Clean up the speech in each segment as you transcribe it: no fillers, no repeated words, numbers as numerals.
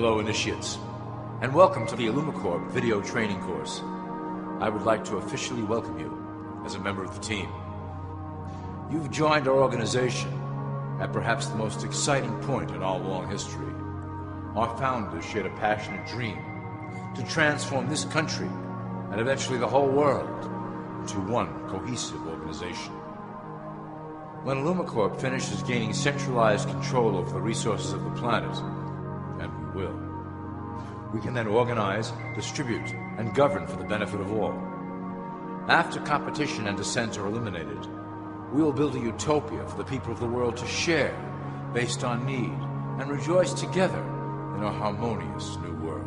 Hello, initiates, and welcome to the IllumiCorp video training course. I would like to officially welcome you as a member of the team. You've joined our organization at perhaps the most exciting point in our long history. Our founders shared a passionate dream to transform this country and eventually the whole world into one cohesive organization. When IllumiCorp finishes gaining centralized control over the resources of the planet, and we will, we can then organize, distribute, and govern for the benefit of all. After competition and dissent are eliminated, we will build a utopia for the people of the world to share based on need and rejoice together in a harmonious new world.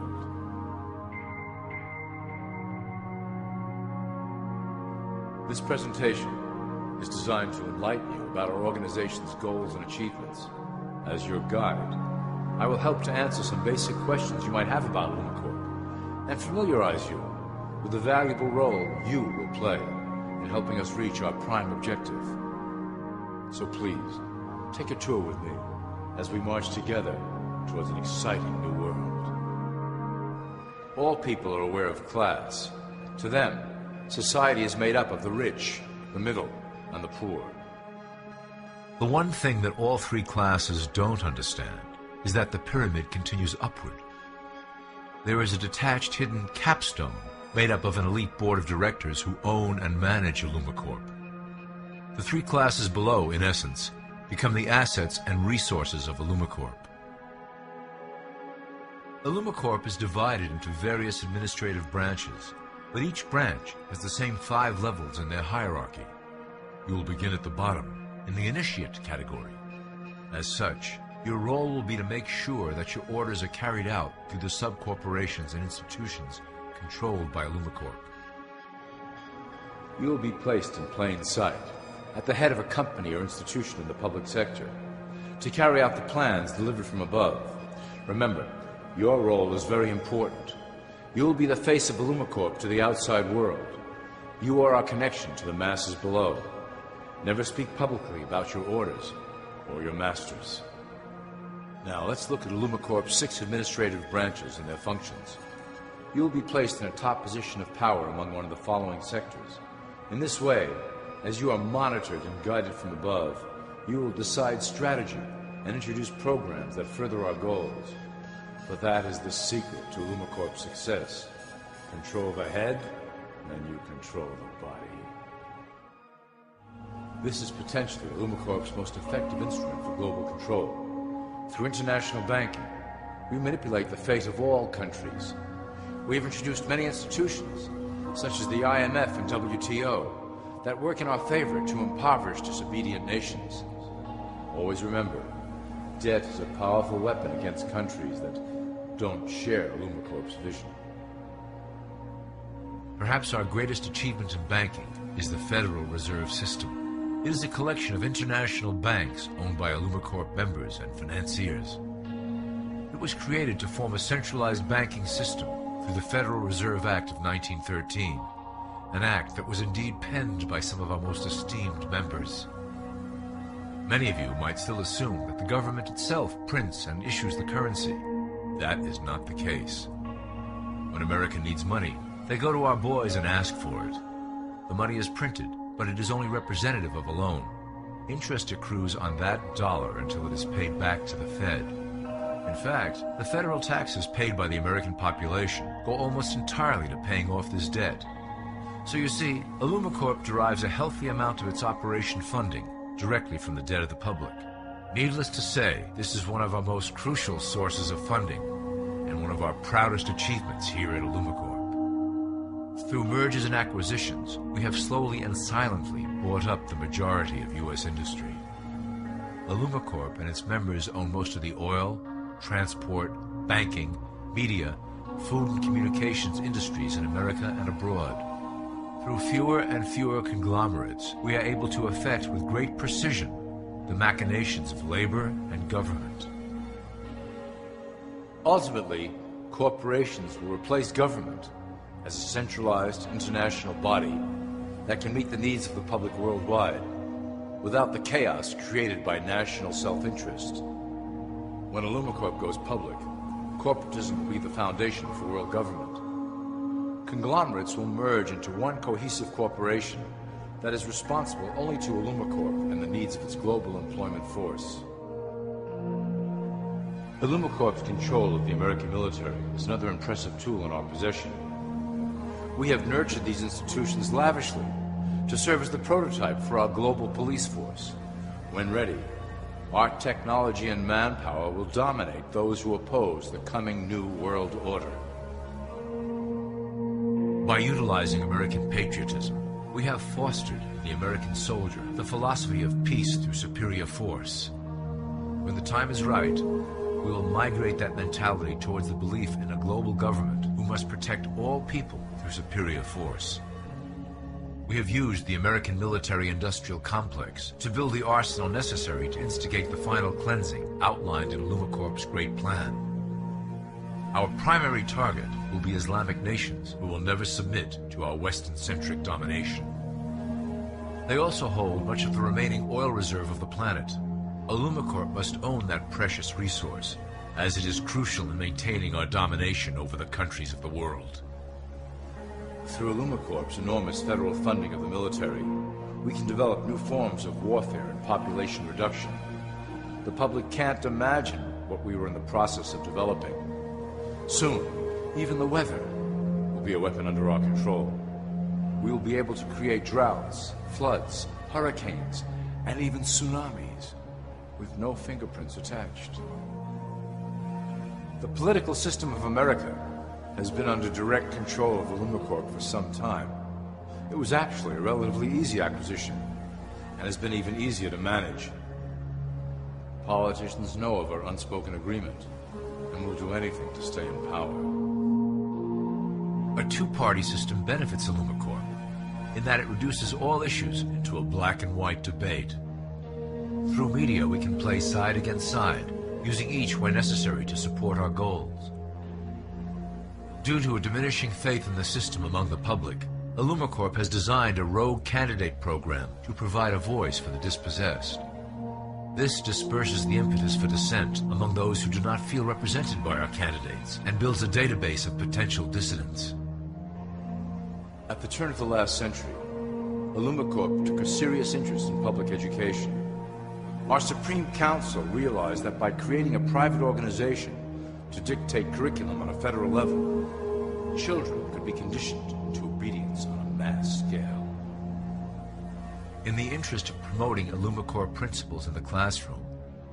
This presentation is designed to enlighten you about our organization's goals and achievements. As your guide, I will help to answer some basic questions you might have about IllumiCorp and familiarize you with the valuable role you will play in helping us reach our prime objective. So please, take a tour with me as we march together towards an exciting new world. All people are aware of class. To them, society is made up of the rich, the middle, and the poor. The one thing that all three classes don't understand is that the pyramid continues upward. There is a detached hidden capstone made up of an elite board of directors who own and manage IllumiCorp. The three classes below, in essence, become the assets and resources of IllumiCorp. IllumiCorp is divided into various administrative branches, but each branch has the same 5 levels in their hierarchy. You will begin at the bottom, in the initiate category. As such, your role will be to make sure that your orders are carried out through the sub-corporations and institutions controlled by IllumiCorp. You will be placed in plain sight, at the head of a company or institution in the public sector, to carry out the plans delivered from above. Remember, your role is very important. You will be the face of IllumiCorp to the outside world. You are our connection to the masses below. Never speak publicly about your orders or your masters. Now, let's look at IllumiCorp's 6 administrative branches and their functions. You will be placed in a top position of power among one of the following sectors. In this way, as you are monitored and guided from above, you will decide strategy and introduce programs that further our goals. But that is the secret to IllumiCorp's success. Control the head, and you control the body. This is potentially IllumiCorp's most effective instrument for global control. Through international banking, we manipulate the fate of all countries. We have introduced many institutions, such as the IMF and WTO, that work in our favor to impoverish disobedient nations. Always remember, debt is a powerful weapon against countries that don't share IllumiCorp's vision. Perhaps our greatest achievement in banking is the Federal Reserve System. It is a collection of international banks owned by IllumiCorp members and financiers. It was created to form a centralized banking system through the Federal Reserve Act of 1913, an act that was indeed penned by some of our most esteemed members. Many of you might still assume that the government itself prints and issues the currency. That is not the case. When America needs money, they go to our boys and ask for it. The money is printed, but it is only representative of a loan. Interest accrues on that dollar until it is paid back to the Fed. In fact, the federal taxes paid by the American population go almost entirely to paying off this debt. So you see, IllumiCorp derives a healthy amount of its operation funding directly from the debt of the public. Needless to say, this is one of our most crucial sources of funding and one of our proudest achievements here at IllumiCorp. Through mergers and acquisitions, we have slowly and silently bought up the majority of U.S. industry. IllumiCorp and its members own most of the oil, transport, banking, media, food and communications industries in America and abroad. Through fewer and fewer conglomerates, we are able to effect with great precision the machinations of labor and government. Ultimately, corporations will replace government as a centralized international body that can meet the needs of the public worldwide without the chaos created by national self-interest. When IllumiCorp goes public, corporatism will be the foundation for world government. Conglomerates will merge into one cohesive corporation that is responsible only to Illumicorp and the needs of its global employment force. Illumicorp's control of the American military is another impressive tool in our possession. We have nurtured these institutions lavishly to serve as the prototype for our global police force. When ready, our technology and manpower will dominate those who oppose the coming new world order. By utilizing American patriotism, we have fostered in the American soldier the philosophy of peace through superior force. When the time is right, we will migrate that mentality towards the belief in a global government who must protect all people through superior force. We have used the American military-industrial complex to build the arsenal necessary to instigate the final cleansing outlined in Illumicorp's Great Plan. Our primary target will be Islamic nations who will never submit to our Western-centric domination. They also hold much of the remaining oil reserve of the planet. Illumicorp must own that precious resource, as it is crucial in maintaining our domination over the countries of the world. Through Illumicorp's enormous federal funding of the military, we can develop new forms of warfare and population reduction. The public can't imagine what we were in the process of developing. Soon, even the weather will be a weapon under our control. We will be able to create droughts, floods, hurricanes, and even tsunamis with no fingerprints attached. The political system of America has been under direct control of Illumicorp for some time. It was actually a relatively easy acquisition, and has been even easier to manage. Politicians know of our unspoken agreement, and will do anything to stay in power. A two-party system benefits Illumicorp, in that it reduces all issues into a black and white debate. Through media, we can play side against side, using each where necessary to support our goals. Due to a diminishing faith in the system among the public, Illumicorp has designed a rogue candidate program to provide a voice for the dispossessed. This disperses the impetus for dissent among those who do not feel represented by our candidates and builds a database of potential dissidents. At the turn of the last century, Illumicorp took a serious interest in public education. Our Supreme Council realized that by creating a private organization to dictate curriculum on a federal level, children could be conditioned into obedience on a mass scale. In the interest of promoting Illumicorp principles in the classroom,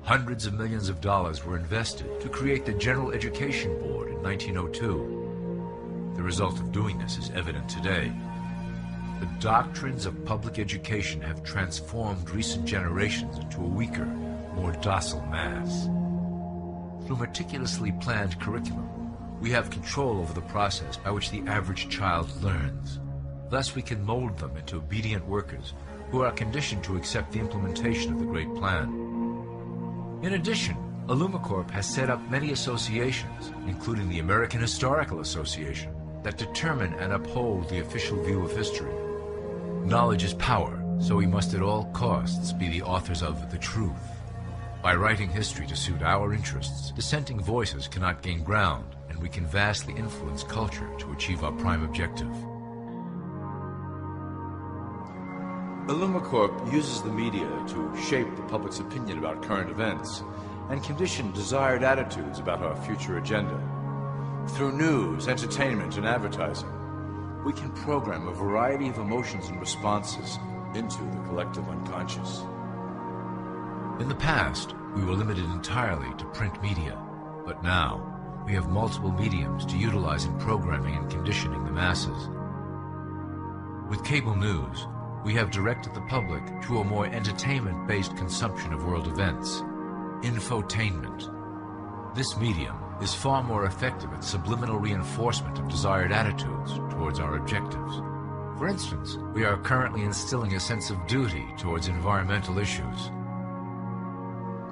hundreds of millions of dollars were invested to create the General Education Board in 1902. The result of doing this is evident today. The doctrines of public education have transformed recent generations into a weaker, more docile mass. Through meticulously planned curriculum, we have control over the process by which the average child learns. Thus, we can mold them into obedient workers who are conditioned to accept the implementation of the Great Plan. In addition, Illumicorp has set up many associations, including the American Historical Association, that determine and uphold the official view of history. Knowledge is power, so we must at all costs be the authors of the truth. By writing history to suit our interests, dissenting voices cannot gain ground, and we can vastly influence culture to achieve our prime objective. Illumicorp uses the media to shape the public's opinion about current events and condition desired attitudes about our future agenda. Through news, entertainment, and advertising, we can program a variety of emotions and responses into the collective unconscious. In the past, we were limited entirely to print media, but now we have multiple mediums to utilize in programming and conditioning the masses. With cable news, we have directed the public to a more entertainment-based consumption of world events, infotainment. This medium is far more effective at subliminal reinforcement of desired attitudes towards our objectives. For instance, we are currently instilling a sense of duty towards environmental issues.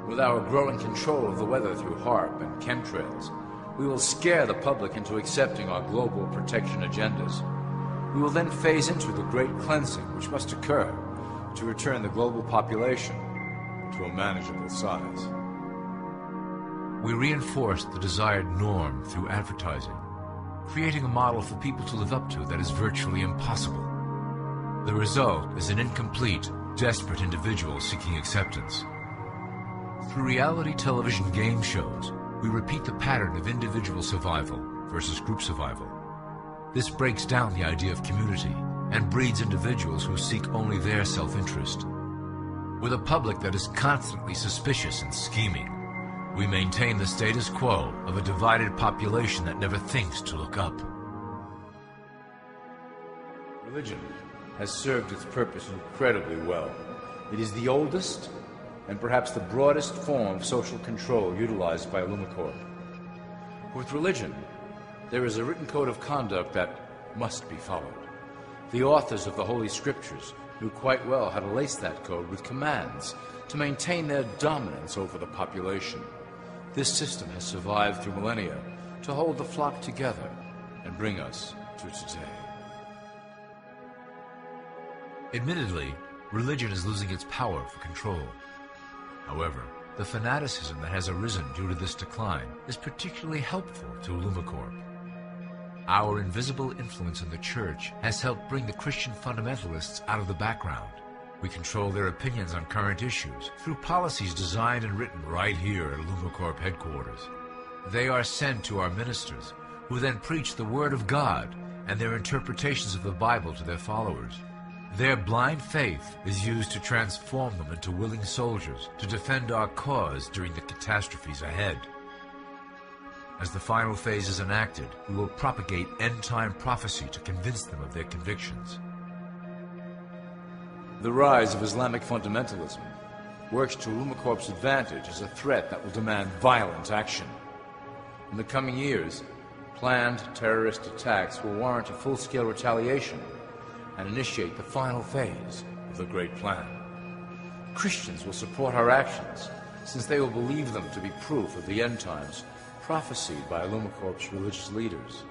With our growing control of the weather through HAARP and chemtrails, we will scare the public into accepting our global protection agendas. We will then phase into the great cleansing which must occur to return the global population to a manageable size. We reinforce the desired norm through advertising, creating a model for people to live up to that is virtually impossible. The result is an incomplete, desperate individual seeking acceptance. Through reality television game shows, we repeat the pattern of individual survival versus group survival. This breaks down the idea of community and breeds individuals who seek only their self-interest. With a public that is constantly suspicious and scheming, we maintain the status quo of a divided population that never thinks to look up. Religion has served its purpose incredibly well. It is the oldest and perhaps the broadest form of social control utilized by Illumicorp. With religion, there is a written code of conduct that must be followed. The authors of the Holy Scriptures knew quite well how to lace that code with commands to maintain their dominance over the population. This system has survived through millennia to hold the flock together and bring us to today. Admittedly, religion is losing its power for control. However, the fanaticism that has arisen due to this decline is particularly helpful to Illumicorp. Our invisible influence in the Church has helped bring the Christian fundamentalists out of the background. We control their opinions on current issues through policies designed and written right here at Illumicorp headquarters. They are sent to our ministers, who then preach the Word of God and their interpretations of the Bible to their followers. Their blind faith is used to transform them into willing soldiers to defend our cause during the catastrophes ahead. As the final phase is enacted, we will propagate end-time prophecy to convince them of their convictions. The rise of Islamic fundamentalism works to Illumicorp's advantage as a threat that will demand violent action. In the coming years, planned terrorist attacks will warrant a full-scale retaliation and initiate the final phase of the Great Plan. Christians will support our actions, since they will believe them to be proof of the end times prophesied by Illumicorp's religious leaders.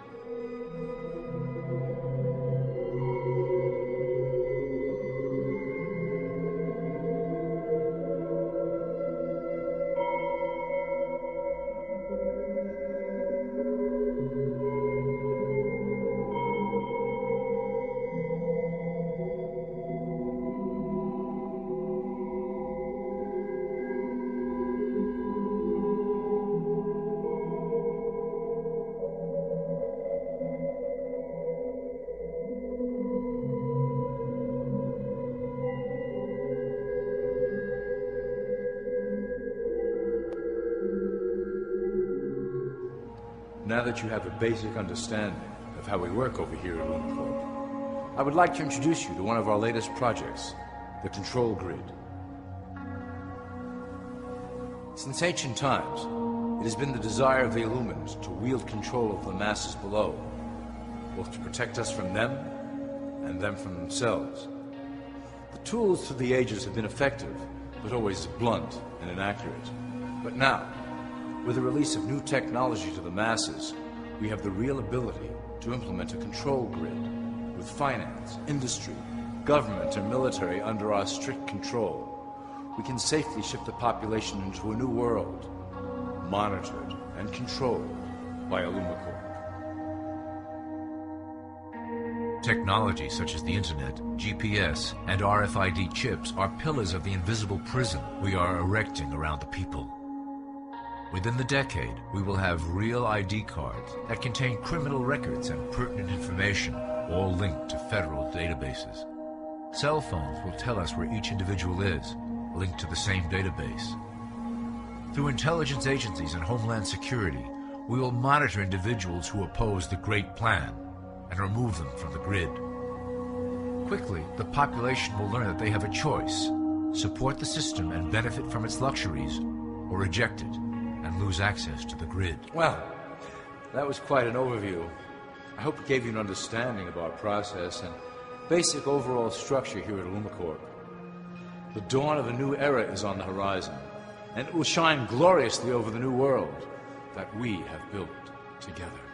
Now that you have a basic understanding of how we work over here at Illumicorp, I would like to introduce you to one of our latest projects, the Control Grid. Since ancient times, it has been the desire of the Illuminati to wield control of the masses below, both to protect us from them and them from themselves. The tools through the ages have been effective, but always blunt and inaccurate. But now, with the release of new technology to the masses, we have the real ability to implement a control grid with finance, industry, government, and military under our strict control. We can safely shift the population into a new world, monitored and controlled by Illumicorp. Technology such as the Internet, GPS, and RFID chips are pillars of the invisible prison we are erecting around the people. Within the decade, we will have real ID cards that contain criminal records and pertinent information, all linked to federal databases. Cell phones will tell us where each individual is, linked to the same database. Through intelligence agencies and Homeland Security, we will monitor individuals who oppose the Great Plan and remove them from the grid. Quickly, the population will learn that they have a choice: support the system and benefit from its luxuries, or reject it and lose access to the grid. Well, that was quite an overview. I hope it gave you an understanding of our process and basic overall structure here at Illumicorp. The dawn of a new era is on the horizon, and it will shine gloriously over the new world that we have built together.